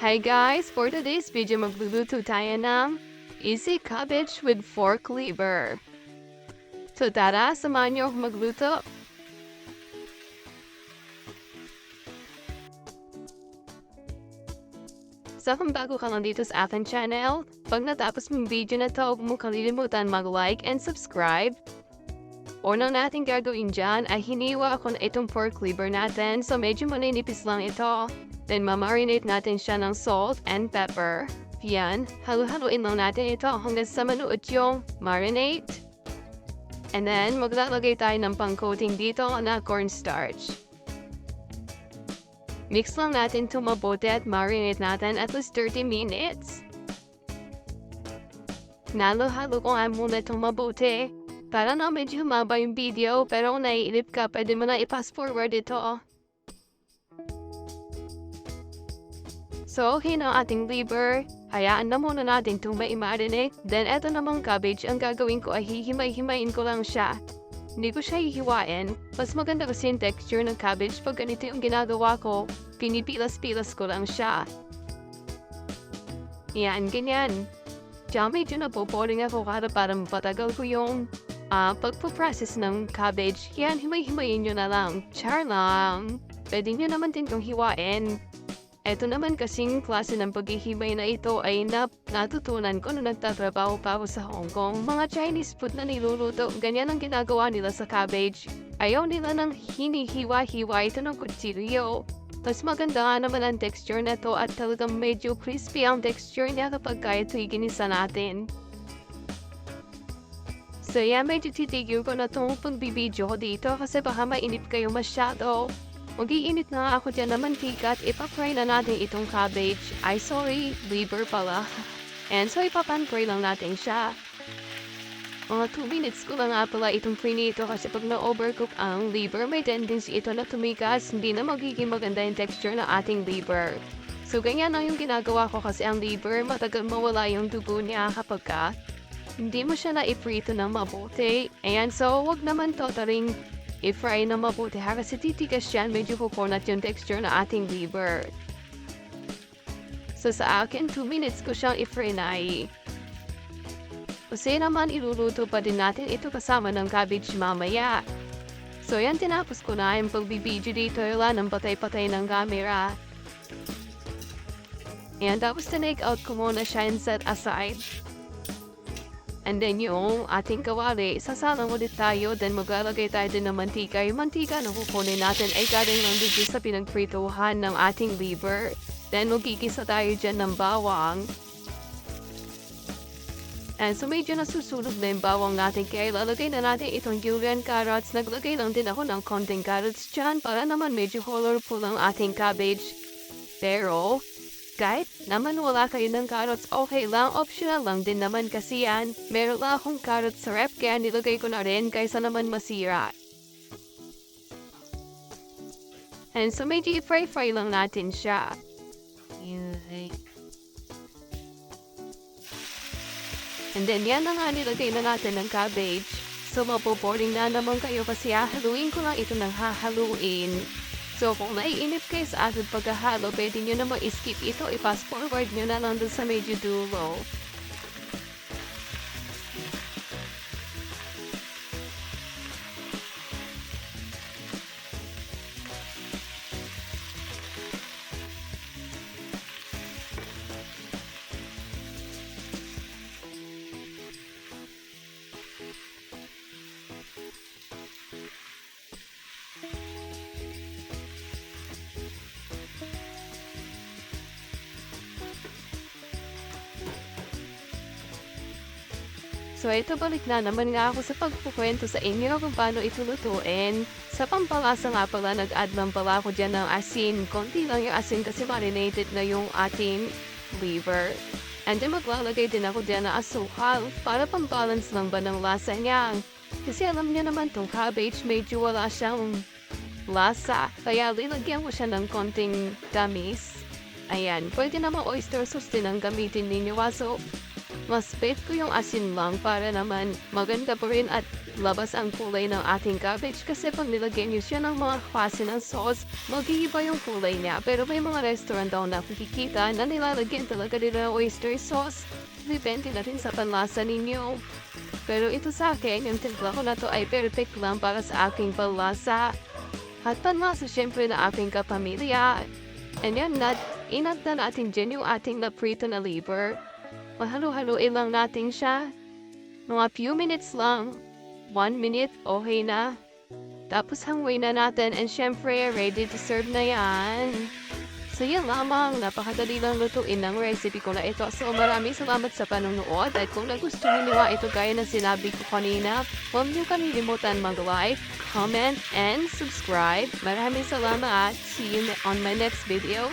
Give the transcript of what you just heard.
Hi guys! For today's video, magluluto tayo ng easy cabbage with fork liver. So tara, samahan niyo ako magluto. So kung bago ka lang dito sa ating channel, pag natapos mong video na to, huwag mo kalilimutan mag-like and subscribe. Unang natin gagawin dyan ay hiniwa ako na itong pork liver natin, so medyo maninipis lang ito. Then mamarinate natin siya ng salt and pepper. Yan, halu-haluin lang natin ito hanggang sa manuot yung marinate. And then maglalagay tayo ng pang-coating dito na cornstarch. Mix lang natin ito mabuti at marinate natin at least 30 minutes. Nalo-halo ko nga muna itong mabuti. Para na medyo humaba yung video, pero kung naiinip ka, pwede mo na i-fast forward ito. So, okay na ang ating liver. Hayaan na muna natin itong mai-marinate. Then, eto namang cabbage, ang gagawin ko ay hihimay-himayin ko lang siya. Hindi ko siya hihiwain. Mas maganda kasi yung texture ng cabbage pag ganito yung ginagawa ko. Pinipilas-pilas ko lang siya. Yan, ganyan. Diyan medyo napoporing ako para mapatagal ko yung pagpo-process ng cabbage. Yan, himay-himayin nyo na lang. Char lang. Pwede nyo naman din kung hiwain. Ito naman kasing klase ng paghihimay na ito ay natutunan ko nung nagtatrabaho pa ako sa Hong Kong. Mga Chinese food na niluluto, ganyan ang ginagawa nila sa cabbage. Ayaw nila ng hinihiwa-hiwa ito ng kutsilyo. Mas maganda nga naman ang texture na to at talagang medyo crispy ang texture niya kapag ito iginisa natin. So yan, medyo titigil ko na itong pagbibideo ko dito kasi baka mainip kayo masyado. Mag-iinit na nga ako dyan na mantika at ipapry na natin itong cabbage. Ay sorry, liver pala. And so ipapan-fry lang natin siya. Mga 2 minutes ko lang nga pala itong prinito kasi pag na-overcook ang liver, may tendency ito na tumigas. Hindi na magiging maganda yung texture ng ating liver. So ganyan lang yung ginagawa ko kasi ang liver, matagal mawala yung dugo niya kapag hindi mo siya na-iprito ng mabuti. Ayan, so wag naman totaling i-fry na mabuti ha kasi titigas yan, medyo kukunat yung texture ng ating liver. So sa akin, 2 minutes ko siyang i-fry. Kasi naman iluluto pa din natin ito kasama ng cabbage mamaya. So yan, tinapos ko na yung pagbibideo dito, wala nang patay-patay ng camera. Ayan, tapos tinake out ko muna siya and set aside. And then yung ating kawali, sasalang ulit tayo, then maglalagay tayo din ng mantika. Yung mantika na kukunin natin ay galing lang dito sa pinagprituhan ng ating liver. Then magkikisa tayo dyan ng bawang. And so medyo nasusunog na yung bawang natin, kaya ilalagay na natin itong julienne carrots. Naglagay lang din ako ng konting carrots dyan para naman medyo colorful ang ating cabbage. Pero kahit naman wala kayo ng carrots, okay lang. Optional lang din naman kasi yan. Meron lang akong carrots sa rep, kaya nilagay ko na rin kaysa naman masira. And so medyo i-fry lang natin siya. And then yan na nga, nilagay na natin ng cabbage. So mapoboring na naman kayo kasi hahaluin ko lang ito ng hahaluin. So kung naiinip kayo sa ating paghahalo, pwede nyo naman i-skip ito, i-fast forward nyo na lang dun sa medyo dulo. So ito, balik na naman nga ako sa pagkukwento sa inyo kung paano ito lutuin. Sa pampalasa nga pala, nag-add lang pala ako dyan ng asin. Konti lang yung asin kasi marinated na yung ating liver. And then maglalagay din ako dyan ng asukal para pambalance lang ba ng lasa niya. Kasi alam niyo naman tong cabbage, medyo wala siyang lasa. Kaya linagyan ko siya ng konting tamis. Ayan, pwede naman oyster sauce din ang gamitin ninyo. So mas bet ko yung asin lang para naman maganda pa rin at labas ang kulay ng ating cabbage kasi pag nilagyan niyo siya ng mga klase ng sauce, mag-iiba yung kulay niya. Pero may mga restaurant daw na nakikita na nilalagyan talaga nila ng oyster sauce. Depende na rin sa panlasa ninyo. Pero ito sa akin, yung timpla ko na to ay perfect lang para sa aking panlasa. At panlasa syempre na aking kapamilya. And yan, inat na natin dyan yung ating naprito na liver. Mahalo-haluin lang natin siya. Mga few minutes lang. 1 minute, okay na. Tapos hangway na natin and syempre ready to serve na yan. So yan lamang, napakadali lang lutuin ng recipe ko na ito. So maraming salamat sa panonood at kung nagustuhan niyo ito gaya ng sinabi ko kanina, huwag niyo kalilimutan mag-like, comment, and subscribe. Maraming salamat. See you on my next video.